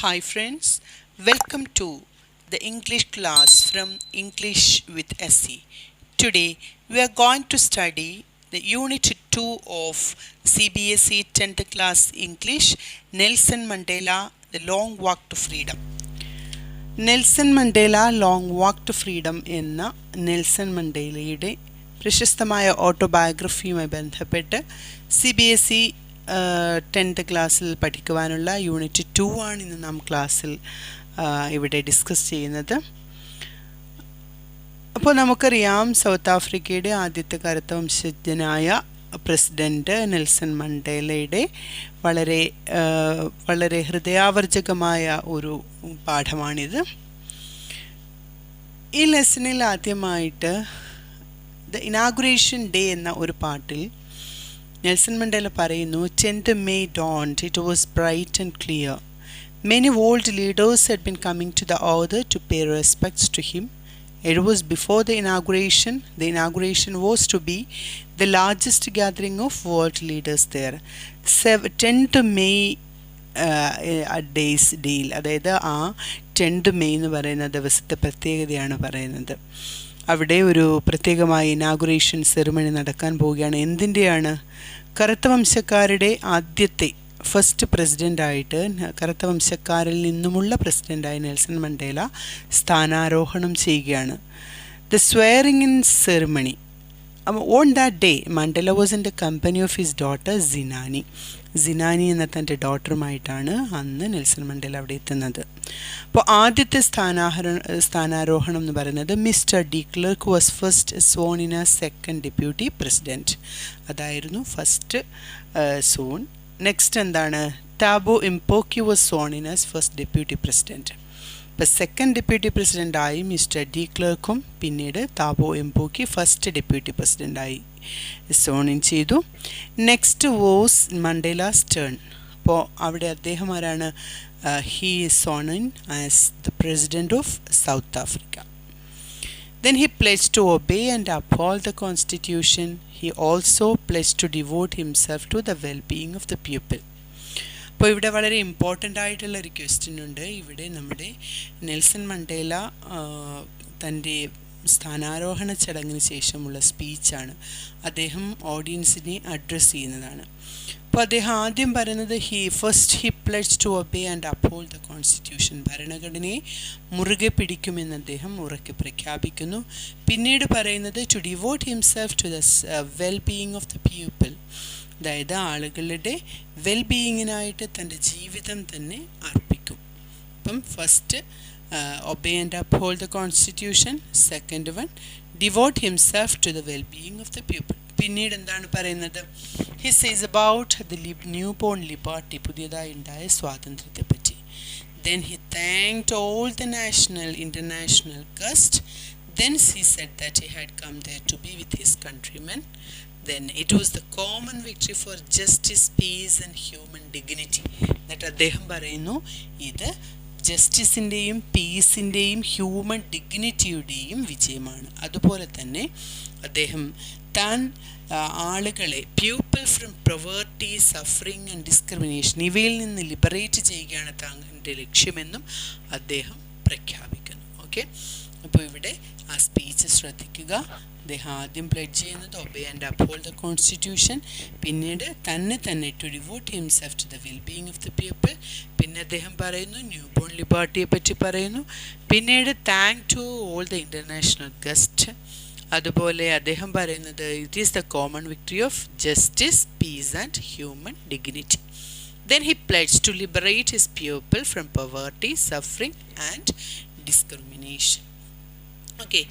Hi friends, welcome to the English class from English with SE. Today we are going to study the Unit 2 of CBSE 10th class English, Nelson Mandela, The Long Walk to Freedom. Nelson Mandela long walk to freedom എന്ന Nelson മണ്ടേലയുടെ പ്രശസ്തമായ ഓട്ടോബയോഗ്രഫിയുമായി ബന്ധപ്പെട്ട് CBSE 10th ക്ലാസ്സിൽ പഠിക്കുവാനുള്ള unit 2 ആണ് ഇന്ന് നാം ക്ലാസ്സിൽ ഇവിടെ ഡിസ്കസ് ചെയ്യുന്നത്. അപ്പോൾ നമുക്കറിയാം, സൗത്ത് ആഫ്രിക്കയുടെ ആദ്യത്തെ കറുത്ത വംശജനായ പ്രസിഡൻറ്റ് നെൽസൺ മണ്ടേലയുടെ വളരെ ഹൃദയാവർജകമായ ഒരു പാഠമാണിത്. ഈ ലെസണിൽ ആദ്യമായിട്ട് ദ ഇനാഗുറേഷൻ ഡേ എന്ന ഒരു പാട്ടിൽ നെൽസൺ മണ്ടേല പറയുന്നു, 10th May dawned, it was bright and clear. Many world leaders had been coming to the order to pay respects to him. It was before the inauguration. The inauguration was to be the largest gathering of world leaders there. 10th May days deal, അതായത് ആ 10th May എന്ന് പറയുന്ന ദിവസത്തെ പ്രത്യേകതയാണ് പറയുന്നത്. അവിടെ ഒരു പ്രത്യേകമായ ഇനാഗുറേഷൻ സെറിമണി നടക്കാൻ പോവുകയാണ്. എന്തിൻ്റെയാണ്? കറുത്ത വംശക്കാരുടെ ആദ്യത്തെ ഫസ്റ്റ് പ്രസിഡൻ്റായിട്ട്, കറുത്ത വംശക്കാരിൽ നിന്നുമുള്ള പ്രസിഡൻ്റായി നെൽസൺ മണ്ടേല സ്ഥാനാരോഹണം ചെയ്യുകയാണ്. The swearing in ceremony. On that day Mandela was in the company of his daughter Zenani എന്ന തൻ്റെ ഡോട്ടറുമായിട്ടാണ് അന്ന് നെൽസൺ മണ്ടേല അവിടെ എത്തുന്നത്. അപ്പോൾ ആദ്യത്തെ സ്ഥാനാരോഹണം എന്ന് പറയുന്നത് mister de Klerk was first sworn in a second deputy president. അതായിരുന്നു ഫസ്റ്റ് സോൺ. നെക്സ്റ്റ് എന്താണ്? Thabo Mbeki was sworn in as first deputy president. ഇപ്പോൾ സെക്കൻഡ് ഡെപ്യൂട്ടി പ്രസിഡൻ്റായി മിസ്റ്റർ ഡി ക്ലർക്കും പിന്നീട് താബോ ഇംപോക്കി ഫസ്റ്റ് ഡെപ്യൂട്ടി പ്രസിഡൻ്റായി sworn in ചെയ്തു. Next was Mandela's turn. അപ്പോൾ അവിടെ അദ്ദേഹം ആരാണ്? He is sworn in as the president of South Africa. Then he pledged to obey and uphold the constitution. He also pledged to devote himself to the well-being of the people. അപ്പോൾ ഇവിടെ വളരെ important ആയിട്ടുള്ളൊരു question ഉണ്ട്. ഇവിടെ നമ്മുടെ Nelson Mandela തൻ്റെ സ്ഥാനാരോഹണ ചടങ്ങിന് ശേഷമുള്ള സ്പീച്ചാണ്. അദ്ദേഹം ഓഡിയൻസിനെ അഡ്രസ്സ് ചെയ്യുന്നതാണ്. അപ്പോൾ അദ്ദേഹം ആദ്യം പറയുന്നത് he pledge to obey and uphold the constitution. ഭരണഘടനയെ മുറുകെ പിടിക്കുമെന്ന് അദ്ദേഹം ഉറക്കെ പ്രഖ്യാപിക്കുന്നു. പിന്നീട് പറയുന്നത് to devote himself to the wellbeing of the people. അതായത് ആളുകളുടെ വെൽബീയിങ്ങിനായിട്ട് തൻ്റെ ജീവിതം തന്നെ അർപ്പിക്കും. അപ്പം first obey and uphold the constitution. Second one, devote himself to the well-being of the people. പിന്നീട് എന്താണ് പറയുന്നത്? He says about the newborn liberty, പുതിയതായി ഉണ്ടായ സ്വാതന്ത്ര്യത്തെ പറ്റി. Then he thanked all the national, international guests. Then he said that he had come there to be with his countrymen. Then it was the common victory for justice, peace and human dignity. എന്നിട്ട് അദ്ദേഹം പറയുന്നു, ഇത് ജസ്റ്റിസിൻ്റെയും പീസിൻ്റെയും human ഡിഗ്നിറ്റിയുടെയും വിജയമാണ്. അതുപോലെ തന്നെ അദ്ദേഹം താൻ ആളുകളെ people from poverty, suffering and discrimination ഇവയിൽ നിന്ന് ലിബറേറ്റ് ചെയ്യുകയാണ് തൻ്റെ ലക്ഷ്യമെന്നും അദ്ദേഹം പ്രഖ്യാപിക്കുന്നു. ഓക്കെ, അപ്പോൾ ഇവിടെ ആ സ്പീച്ച് ശ്രദ്ധിക്കുക. അദ്ദേഹം ആദ്യം പ്ലെഡ്ജ് ചെയ്യുന്നത് obey and uphold the constitution, പിന്നീട് തന്നെ to devote himself to the wellbeing of the people, പിന്നെ അദ്ദേഹം പറയുന്നു ന്യൂ ബോൺ ലിബർട്ടിയെ പറ്റി പറയുന്നു, പിന്നീട് thank to all the international guest. അതുപോലെ അദ്ദേഹം പറയുന്നത് it is the common victory of justice, peace and human dignity. Then he pledged to liberate his people from poverty, suffering and discrimination. Okay,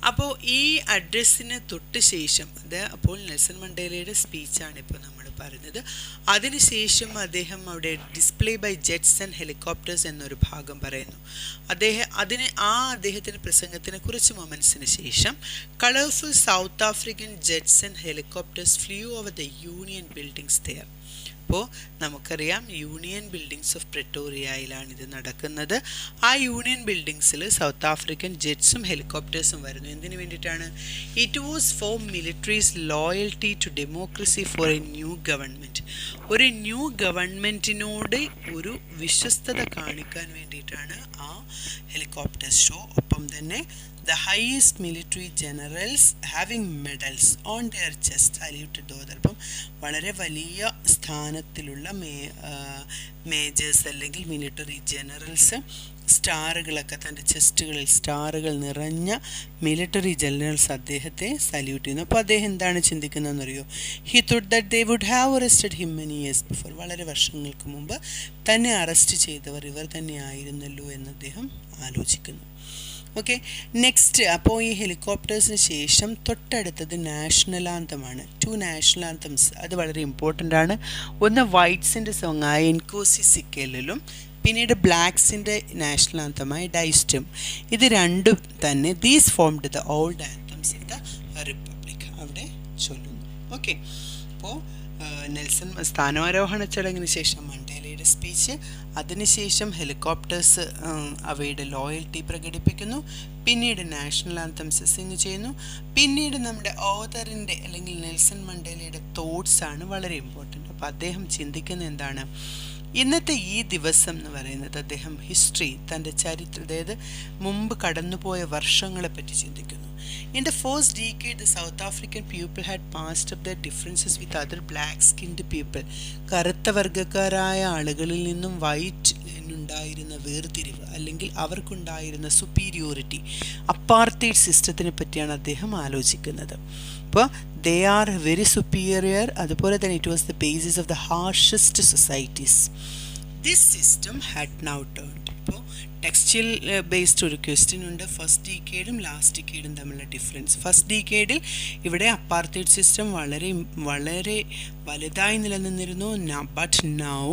അപ്പോൾ ഈ അഡ്രസ്സിന് തൊട്ട് ശേഷം അപ്പോൾ നെൽസൺ മണ്ടേലയുടെ സ്പീച്ചാണ് ഇപ്പോൾ നമ്മൾ പറയുന്നത്. അതിനുശേഷം അദ്ദേഹം അവിടെ display by jets and helicopters എന്നൊരു ഭാഗം പറയുന്നു. അദ്ദേഹത്തിൻ്റെ പ്രസംഗത്തിന് കുറച്ച് മൊമെൻറ്റ്സിന് ശേഷം colourful South African jets and helicopters flew over the Union Buildings there. അപ്പോൾ നമുക്കറിയാം യൂണിയൻ ബിൽഡിങ്സ് ഓഫ് പ്രിട്ടോറിയയിലാണ് ഇത് നടക്കുന്നത്. ആ യൂണിയൻ ബിൽഡിങ്സിൽ സൗത്ത് ആഫ്രിക്കൻ ജെറ്റ്സും ഹെലികോപ്റ്റേഴ്സും വരുന്നു. എന്തിനു വേണ്ടിയിട്ടാണ്? It was for militaries loyalty to democracy for a new government. ഒരു ന്യൂ ഗവൺമെൻറ്റിനോട് ഒരു വിശ്വസ്തത കാണിക്കാൻ വേണ്ടിയിട്ടാണ് ആ ഹെലികോപ്റ്റർ ഷോ. ഒപ്പം തന്നെ the highest military generals having medals on their chest saluted the other. അപ്പം വളരെ വലിയ സ്ഥാനത്തിലുള്ള മേജേഴ്സ് അല്ലെങ്കിൽ മിലിറ്ററി ജനറൽസ് സ്റ്റാറുകളൊക്കെ തൻ്റെ ചെസ്റ്റുകളിൽ സ്റ്റാറുകൾ നിറഞ്ഞ മിലിറ്ററി ജനറൽസ് അദ്ദേഹത്തെ സല്യൂട്ട് ചെയ്യുന്നു. അപ്പോൾ അദ്ദേഹം എന്താണ് ചിന്തിക്കുന്നതെന്നറിയോ? He thought that they would have arrested him many years before. വളരെ വർഷങ്ങൾക്ക് മുമ്പ് തന്നെ അറസ്റ്റ് ചെയ്തവർ ഇവർ തന്നെ ആയിരുന്നല്ലോ എന്ന് അദ്ദേഹം ആലോചിക്കുന്നു. Okay, next. അപ്പോൾ ഈ ഹെലികോപ്റ്റേഴ്സിന് ശേഷം തൊട്ടടുത്തത് നാഷണൽ ആന്തമാണ്. 2 നാഷണൽ ആന്തംസ്, അത് വളരെ ഇമ്പോർട്ടൻ്റ് ആണ്. ഒന്ന് വൈറ്റ്സിൻ്റെ സോങ്ങായ എൻകോസി സിക്കേലിലും പിന്നീട് ബ്ലാക്സിൻ്റെ നാഷണൽ ആന്തമായ ഡൈസ്റ്റും. ഇത് രണ്ടും തന്നെ these formed the old anthems in the republic അവിടെ ചൊല്ലുന്നു. ഓക്കെ, അപ്പോൾ നെൽസൺ സ്ഥാനാരോഹണ ചടങ്ങിന് ശേഷം മണ്ടേലയുടെ സ്പീച്ച്, അതിനുശേഷം ഹെലികോപ്റ്റേഴ്സ് അവയുടെ ലോയൽറ്റി പ്രകടിപ്പിക്കുന്നു, പിന്നീട് നാഷണൽ ആന്തംസ് സിംഗ് ചെയ്യുന്നു, പിന്നീട് നമ്മുടെ ഓതറിൻ്റെ അല്ലെങ്കിൽ നെൽസൺ മണ്ടേലയുടെ തോട്ട്സാണ് വളരെ ഇമ്പോർട്ടൻ്റ്. അപ്പോൾ അദ്ദേഹം ചിന്തിക്കുന്നത് എന്താണ്? ഇന്നത്തെ ഈ ദിവസം എന്ന് പറയുന്നത് അദ്ദേഹം ഹിസ്റ്ററി, തൻ്റെ ചരിത്രം, അതായത് മുമ്പ് കടന്നുപോയ വർഷങ്ങളെപ്പറ്റി ചിന്തിക്കുന്നു. In the first decade, the South African people had passed up their differences with other black-skinned people. കറുത്ത വർഗ്ഗക്കാരായ ആളുകളിൽ നിന്നും വൈറ്റിനുണ്ടായിരുന്ന വേർതിരിവ് അല്ലെങ്കിൽ അവർക്കുണ്ടായിരുന്ന സുപ്പീരിയോറിറ്റി, അപ്പാർത്തൈഡ് സിസ്റ്റത്തിനെ പറ്റിയാണ് അദ്ദേഹം ആലോചിക്കുന്നത്. അപ്പോൾ ദേ ആർ വെരി സുപ്പീരിയർ. അതുപോലെ തന്നെ it was the basis of the harshest societies. This system had now turned. ഇപ്പോൾ ടെക്സ്റ്റൈൽ ബേസ്ഡ് ഒരു ക്വസ്റ്റ്യൻ ഉണ്ട്. ഫസ്റ്റ് ഡീക്കേഡും ലാസ്റ്റ് ഡീക്കേഡും തമ്മിലുള്ള ഡിഫറൻസ്. ഫസ്റ്റ് ഡീക്കേഡിൽ ഇവിടെ അപ്പാർത്തൈഡ് സിസ്റ്റം വളരെ വളരെ വലുതായി നിലനിന്നിരുന്നു. But now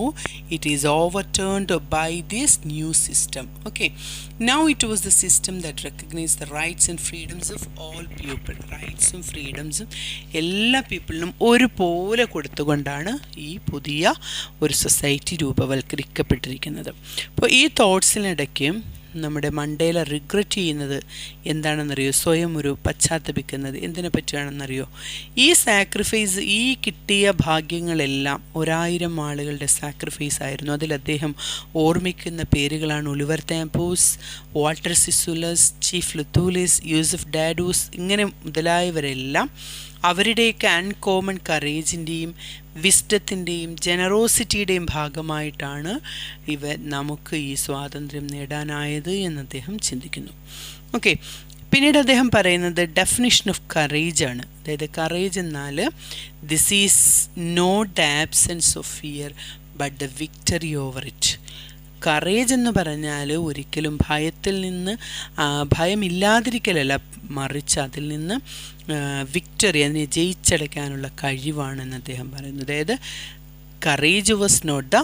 it is overturned by this new system. Okay, now it was the system that recognise the rights and freedoms of all people. റൈറ്റ്സും ഫ്രീഡംസും എല്ലാ പീപ്പിളിനും ഒരുപോലെ കൊടുത്തുകൊണ്ടാണ് ഈ പുതിയ ഒരു സൊസൈറ്റി രൂപവൽക്കരിക്കപ്പെട്ടിരിക്കുന്നത്. അപ്പോൾ ഈ തോട്ട്സിനിടയ്ക്ക് നമ്മുടെ മണ്ടേല റിഗ്രറ്റ് ചെയ്യുന്നത് എന്താണെന്നറിയോ? സ്വയം ഒരു പശ്ചാത്തപിക്കുന്നത് എന്തിനെ പറ്റിയാണെന്നറിയോ? ഈ സാക്രിഫൈസ്, ഈ കിട്ടിയ ഭാഗ്യങ്ങളെല്ലാം 1000 ആളുകളുടെ സാക്രിഫൈസ് ആയിരുന്നു. അതിൽ അദ്ദേഹം ഓർമ്മിക്കുന്ന പേരുകളാണ് ഒലിവർ താംപോസ്, വാൾട്ടർ സിസുലസ്, ചീഫ് ലുത്തൂലിസ്, യൂസഫ് ഡാഡൂസ്, ഇങ്ങനെ മുതലായവരെല്ലാം അവരുടെയൊക്കെ അൺകോമൺ കറേജിൻ്റെയും വിസ്ഡത്തിൻ്റെയും ജനറോസിറ്റിയുടെയും ഭാഗമായിട്ടാണ് നമുക്ക് ഈ സ്വാതന്ത്ര്യം നേടാനായത് എന്ന് അദ്ദേഹം ചിന്തിക്കുന്നു. ഓക്കെ, പിന്നീട് അദ്ദേഹം പറയുന്നത് ഡെഫിനിഷൻ ഓഫ് കറേജാണ്. അതായത് കറേജ് എന്നാൽ this is not the absence of fear but the victory over it. Courage എന്ന് പറഞ്ഞാൽ ഒരിക്കലും ഭയത്തിൽ നിന്ന് ഭയമില്ലാതിരിക്കലല്ല, മറിച്ച് അതിൽ നിന്ന് വിക്ടറി, അതിനെ ജയിച്ചടയ്ക്കാനുള്ള കഴിവാണെന്ന് അദ്ദേഹം പറയുന്നു. അതായത് courage was not the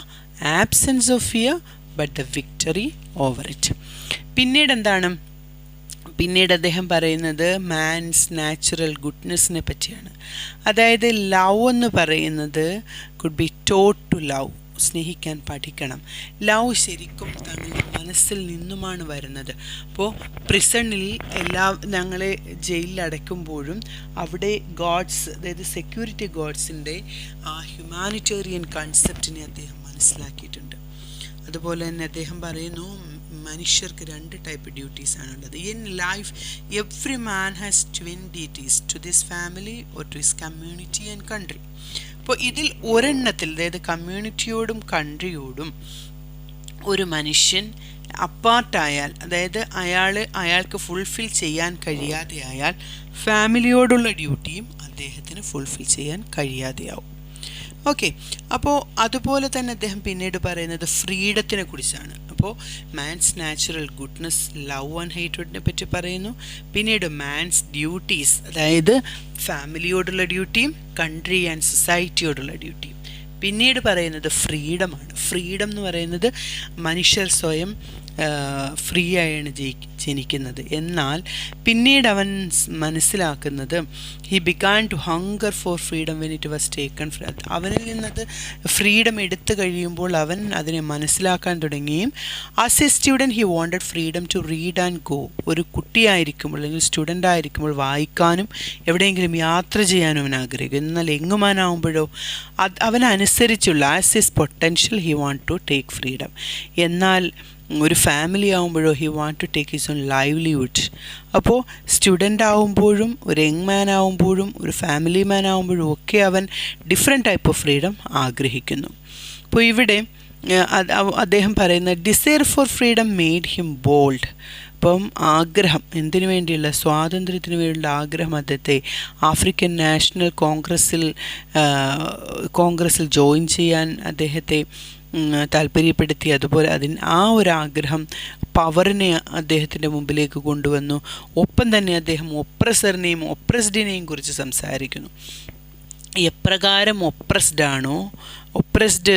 absence of fear but the victory over it. പിന്നീട് എന്താണ്? പിന്നീട് അദ്ദേഹം പറയുന്നത് മാൻസ് നാച്ചുറൽ ഗുഡ്നെസ്സിനെ പറ്റിയാണ്. അതായത് ലവ് എന്ന് പറയുന്നത് could be taught to love, സ്നേഹിക്കാൻ പഠിക്കണം. ലവ് ശരിക്കും തങ്ങളുടെ മനസ്സിൽ നിന്നുമാണ് വരുന്നത്. അപ്പോൾ പ്രിസണിൽ ഞങ്ങളെ ജയിലിൽ അടയ്ക്കുമ്പോഴും അവിടെ ഗോഡ്സ്, അതായത് സെക്യൂരിറ്റി ഗോഡ്സിൻ്റെ ആ ഹ്യൂമാനിറ്റേറിയൻ കൺസെപ്റ്റിനെ അദ്ദേഹം മനസ്സിലാക്കിയിട്ടുണ്ട്. അതുപോലെ തന്നെ അദ്ദേഹം പറയുന്നു മനുഷ്യർക്ക് 2 ടൈപ്പ് ഡ്യൂട്ടീസാണുള്ളത്. In life every man has twin duties, to this family or to his community and country. അപ്പോൾ ഇതിൽ ഒരെണ്ണത്തിൽ, അതായത് കമ്മ്യൂണിറ്റിയോടും കൺട്രിയോടും ഒരു മനുഷ്യൻ അപ്പാർട്ടായാൽ, അതായത് അയാൾക്ക് ഫുൾഫിൽ ചെയ്യാൻ കഴിയാതെ ആയാൽ ഫാമിലിയോടുള്ള ഡ്യൂട്ടിയും അദ്ദേഹത്തിന് ഫുൾഫിൽ ചെയ്യാൻ കഴിയാതെയാവും. ഓക്കെ, അപ്പോൾ അതുപോലെ തന്നെ അദ്ദേഹം പിന്നീട് പറയുന്നത് ഫ്രീഡത്തിനെ കുറിച്ചാണ്. അപ്പോൾ man's natural goodness, love and ഹേറ്റ്രഡിനെ പറ്റി പറയുന്നു. പിന്നീട് മാൻസ് ഡ്യൂട്ടീസ്, അതായത് ഫാമിലിയോടുള്ള ഡ്യൂട്ടിയും കൺട്രി ആൻഡ് സൊസൈറ്റിയോടുള്ള ഡ്യൂട്ടിയും. പിന്നീട് പറയുന്നത് ഫ്രീഡമാണ്. ഫ്രീഡം എന്ന് പറയുന്നത് മനുഷ്യർ സ്വയം ഫ്രീ ആയാണ് ജനിക്കുന്നത്. എന്നാൽ പിന്നീട് അവൻ മനസ്സിലാക്കുന്നത് he began to hunger for freedom when it was taken. അവനിൽ നിന്നത് ഫ്രീഡം എടുത്തു കഴിയുമ്പോൾ അവൻ അതിനെ മനസ്സിലാക്കാൻ തുടങ്ങുകയും as a student he wanted freedom to read and go. ഒരു കുട്ടിയായിരിക്കുമ്പോൾ അല്ലെങ്കിൽ സ്റ്റുഡൻ്റ് ആയിരിക്കുമ്പോൾ വായിക്കാനും എവിടെയെങ്കിലും യാത്ര ചെയ്യാനും അവൻ ആഗ്രഹിക്കും. എന്നാൽ എങ്ങുമാനാവുമ്പോഴോ അവനനുസരിച്ചുള്ള as his potential he want to take freedom. എന്നാൽ ഒരു ഫാമിലി ആകുമ്പോഴോ he want to take his own livelihood. അപ്പോൾ സ്റ്റുഡൻ്റ് ആകുമ്പോഴും ഒരു യങ് മാൻ ആകുമ്പോഴും ഒരു ഫാമിലി മാൻ ആകുമ്പോഴും ഒക്കെ അവൻ ഡിഫറെൻറ്റ് ടൈപ്പ് ഓഫ് ഫ്രീഡം ആഗ്രഹിക്കുന്നു. അപ്പോൾ ഇവിടെ അദ്ദേഹം പറയുന്ന desire for freedom made him bold. അപ്പം ആഗ്രഹം, എന്തിനു വേണ്ടിയുള്ള സ്വാതന്ത്ര്യത്തിന് വേണ്ടിയുള്ള ആഗ്രഹം അദ്ദേഹത്തെ ആഫ്രിക്കൻ നാഷണൽ കോൺഗ്രസ്സിൽ ജോയിൻ ചെയ്യാൻ അദ്ദേഹത്തെ താല്പര്യപ്പെടുത്തി. അതുപോലെ ആ ഒരു ആഗ്രഹം പവറിനെ അദ്ദേഹത്തിൻ്റെ മുമ്പിലേക്ക് കൊണ്ടുവന്നു. ഒപ്പം തന്നെ അദ്ദേഹം ഒപ്രസറിനെയും ഒപ്രസ്ഡിനെയും കുറിച്ച് സംസാരിക്കുന്നു. എപ്രകാരം ഒപ്രസ്ഡ് ആണോ, ഒപ്രസ്ഡ്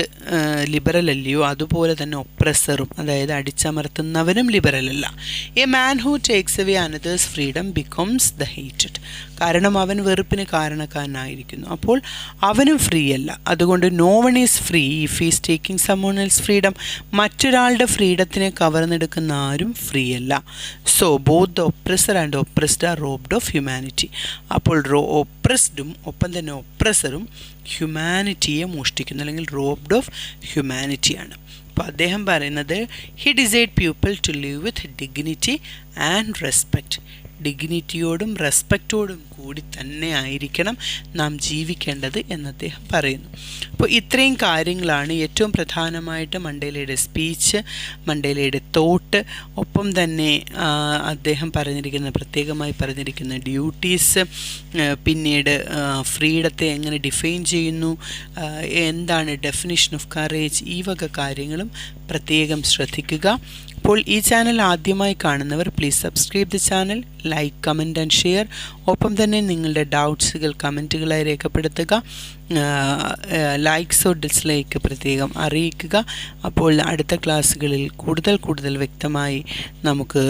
ലിബറൽ അല്ലയോ, അതുപോലെ തന്നെ ഒപ്രസറും, അതായത് അടിച്ചമർത്തുന്നവനും ലിബറൽ അല്ല. A man who takes away another's freedom becomes the hated. കാരണം അവൻ വെറുപ്പിന് കാരണക്കാരനായിരിക്കുന്നു. അപ്പോൾ അവനും ഫ്രീ അല്ല. അതുകൊണ്ട് no one is free if is taking someone else freedom. മറ്റൊരാളുടെ ഫ്രീഡത്തിനെ കവർന്നെടുക്കുന്ന ആരും ഫ്രീ അല്ല. So both the oppressor and oppressed are robbed of humanity. അപ്പോൾ ഒപ്രസ്ഡും ഒപ്പം തന്നെ ഒപ്രസറും ഹ്യൂമാനിറ്റിയെ മോഷ്ടിക്കുന്നു, അല്ലെങ്കിൽ റോബ്ഡ് ഓഫ് ഹ്യൂമാനിറ്റിയാണ്. അപ്പോൾ അദ്ദേഹം പറയുന്നത് he decide people to live with dignity and respect. ഡിഗ്നിറ്റിയോടും റെസ്പെക്റ്റോടും കൂടി തന്നെ ആയിരിക്കണം നാം ജീവിക്കേണ്ടത് എന്ന് അദ്ദേഹം പറയുന്നു. അപ്പോൾ ഇത്രയും കാര്യങ്ങളാണ് ഏറ്റവും പ്രധാനമായിട്ട് മണ്ടേലയുടെ സ്പീച്ച്, മണ്ടേലയുടെ തോട്ട്, ഒപ്പം തന്നെ അദ്ദേഹം പ്രത്യേകമായി പറഞ്ഞിരിക്കുന്ന ഡ്യൂട്ടീസ്, പിന്നീട് ഫ്രീഡത്തെ എങ്ങനെ ഡിഫൈൻ ചെയ്യുന്നു, എന്താണ് ഡെഫിനിഷൻ ഓഫ് കറേജ്, ഈ വക കാര്യങ്ങളും പ്രത്യേകം ശ്രദ്ധിക്കുക. അപ്പോൾ ഈ ചാനൽ ആദ്യമായി കാണുന്നവർ please subscribe the channel, like, comment and share. ഒപ്പം തന്നെ നിങ്ങളുടെ ഡൗട്ട്സുകൾ കമൻറ്റുകളായി രേഖപ്പെടുത്തുക. ലൈക്സോ ഡിസ്ലൈക്ക് പ്രത്യേകം അറിയിക്കുക. അപ്പോൾ അടുത്ത ക്ലാസ്സുകളിൽ കൂടുതൽ വ്യക്തമായി നമുക്ക്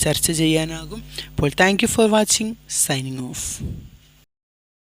ചർച്ച ചെയ്യാനാകും. അപ്പോൾ thank you for watching. Signing off.